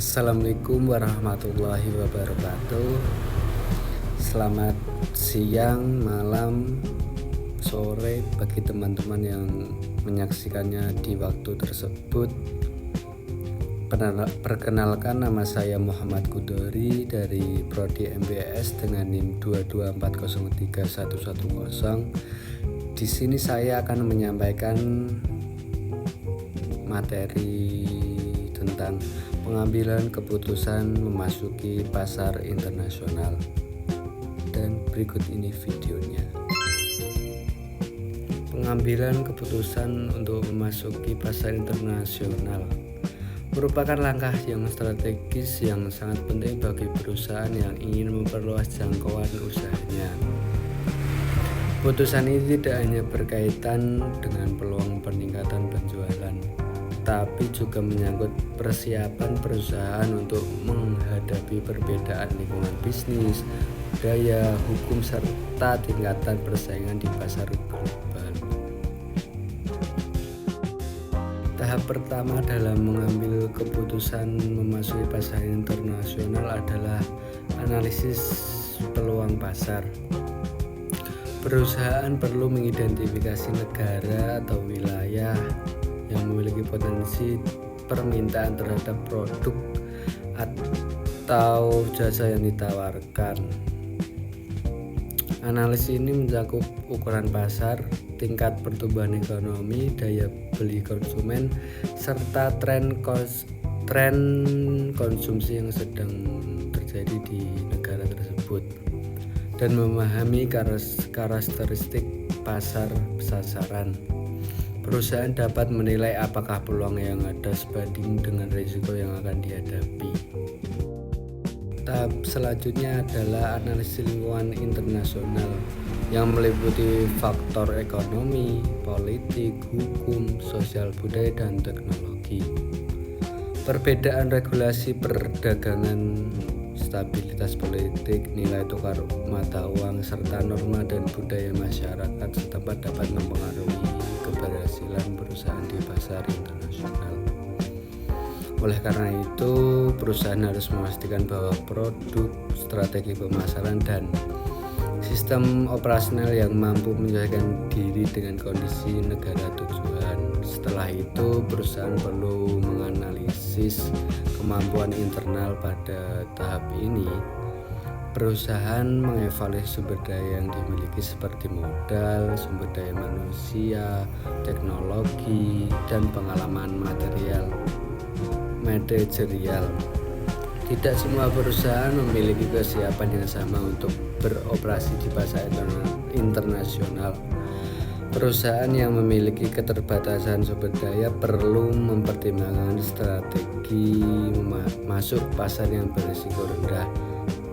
Assalamualaikum warahmatullahi wabarakatuh. Selamat siang, malam, sore bagi teman-teman yang menyaksikannya di waktu tersebut. Perkenalkan, nama saya Muhammad Kudori dari Prodi MBS dengan NIM 224031110. Di sini saya akan menyampaikan materi tentang pengambilan keputusan memasuki pasar internasional, dan berikut ini videonya. Pengambilan keputusan untuk memasuki pasar internasional merupakan langkah yang strategis yang sangat penting bagi perusahaan yang ingin memperluas jangkauan usahanya. Keputusan ini tidak hanya berkaitan dengan peluang peningkatan penjualan, tapi juga menyangkut persiapan perusahaan untuk menghadapi perbedaan lingkungan bisnis, budaya, hukum, serta tingkatan persaingan di pasar global. Tahap pertama dalam mengambil keputusan memasuki pasar internasional adalah analisis peluang pasar. Perusahaan perlu mengidentifikasi negara atau wilayah yang memiliki potensi permintaan terhadap produk atau jasa yang ditawarkan. Analisis ini mencakup ukuran pasar, tingkat pertumbuhan ekonomi, daya beli konsumen, serta tren konsumsi yang sedang terjadi di negara tersebut, dan memahami karakteristik pasar sasaran. Perusahaan dapat menilai apakah peluang yang ada sebanding dengan risiko yang akan dihadapi. Tahap selanjutnya adalah analisis lingkungan internasional yang meliputi faktor ekonomi, politik, hukum, sosial budaya, dan teknologi. Perbedaan regulasi perdagangan, stabilitas politik, nilai tukar mata uang, serta norma dan budaya masyarakat setempat dapat mempengaruhi keberhasilan perusahaan di pasar internasional. Oleh karena itu, perusahaan harus memastikan bahwa produk, strategi pemasaran, dan sistem operasional yang mampu menyesuaikan diri dengan kondisi negara tujuan. Setelah itu, perusahaan perlu menganalisis kemampuan internal. Pada tahap ini, perusahaan mengevaluasi sumber daya yang dimiliki seperti modal, sumber daya manusia, teknologi, dan pengalaman manajerial. Tidak semua perusahaan memiliki kesiapan yang sama untuk beroperasi di pasar internasional. Perusahaan yang memiliki keterbatasan sumber daya perlu mempertimbangkan strategi masuk pasar yang berisiko rendah.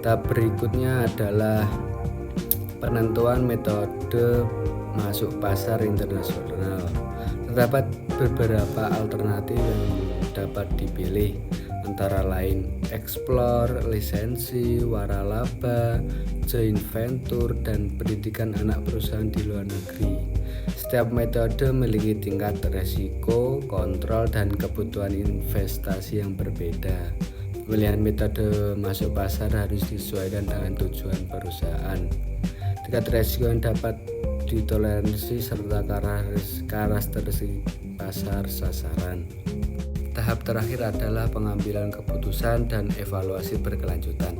Tahap berikutnya adalah penentuan metode masuk pasar internasional. Terdapat beberapa alternatif yang dapat dipilih, antara lain explore, lisensi, waralaba, joint venture, dan pendidikan anak perusahaan di luar negeri. Setiap metode memiliki tingkat resiko, kontrol, dan kebutuhan investasi yang berbeda. Pemilihan metode masuk pasar harus disesuaikan dengan tujuan perusahaan, tingkat resiko yang dapat ditoleransi, serta karakteristik pasar sasaran. Tahap terakhir adalah pengambilan keputusan dan evaluasi berkelanjutan.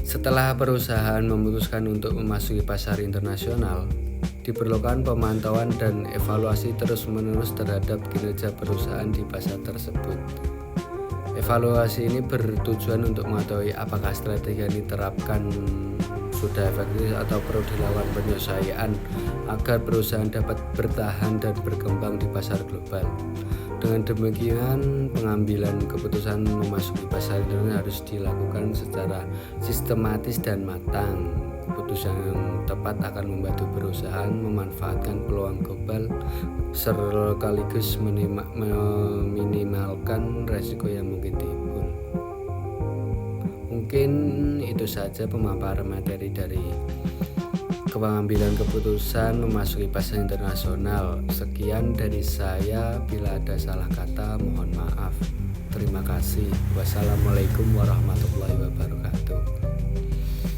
Setelah perusahaan memutuskan untuk memasuki pasar internasional, diperlukan pemantauan dan evaluasi terus-menerus terhadap kinerja perusahaan di pasar tersebut. Evaluasi ini bertujuan untuk mengetahui apakah strategi yang diterapkan sudah efektif atau perlu dilakukan penyesuaian agar perusahaan dapat bertahan dan berkembang di pasar global. Dengan demikian, pengambilan keputusan memasuki pasar internasional harus dilakukan secara sistematis dan matang. Keputusan yang tepat akan membantu perusahaan memanfaatkan peluang global sekaligus meminimalkan resiko yang mungkin timbul. Mungkin itu saja pemaparan materi dari pengambilan keputusan memasuki pasar internasional. Sekian dari saya, bila ada salah kata mohon maaf. Terima kasih. Wassalamualaikum warahmatullahi wabarakatuh.